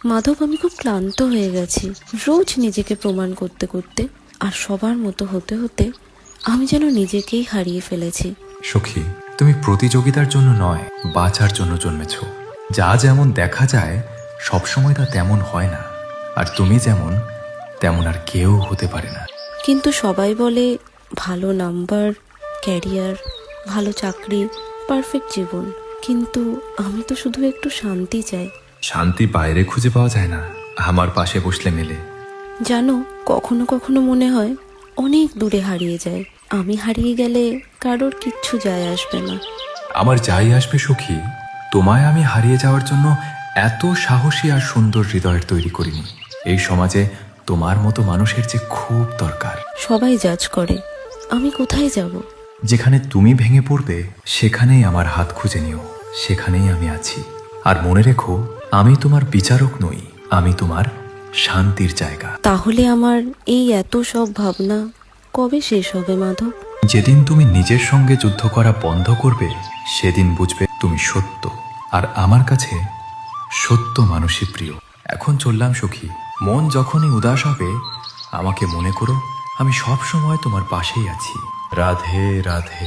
মাধব, আমি খুব ক্লান্ত হয়ে গেছি রোজ নিজেকে প্রমাণ করতে করতে, আর সবার মতো হতে হতে আমি যেন নিজেকেই হারিয়ে ফেলেছি। সখী, তুমি প্রতিযোগিতার জন্য নয়, বাঁচার জন্য জন্মেছ। যা যেমন দেখা যায় সবসময় তা তেমন হয় না, আর তুমি যেমন তেমন আর কেউ হতে পারে না। কিন্তু সবাই বলে ভালো নাম্বার, ক্যারিয়ার, ভালো চাকরি, পারফেক্ট জীবন। কিন্তু আমি তো শুধু একটু শান্তি চাই। শান্তি বাইরে খুঁজে পাওয়া যায় না, আমার পাশে বসলে মেলে। জানো, কখনো কখনো মনে হয় অনেক দূরে হারিয়ে যায়। আমি হারিয়ে গেলে কারোর কিচ্ছু যায় আসবে না। আমার যাই আসবে সখী, তোমায় আমি হারিয়ে যাওয়ার জন্য এত সাহসী আর সুন্দর হৃদয়ের তৈরি করিনি। এই সমাজে তোমার মতো মানুষের যে খুব দরকার। সবাই জাজ করে, আমি কোথায় যাব? যেখানে তুমি ভেঙে পড়বে সেখানেই আমার হাত খুঁজে নিও, সেখানেই আমি আছি। আর মনে রেখো, আমি তোমার বিচারক নই, আমি তোমার শান্তির জায়গা। তাহলে আমার এই এত সব ভাবনা কবে শেষ হবে মাধব? যেদিন তুমি নিজের সঙ্গে যুদ্ধ করা বন্ধ করবে, সেদিন বুঝবে তুমি সত্য, আর আমার কাছে সত্য মানুষই প্রিয়। এখন চললাম সখী, মন যখনই উদাস হবে আমাকে মনে করো, আমি সব সময় তোমার পাশেই আছি। রাধে রাধে।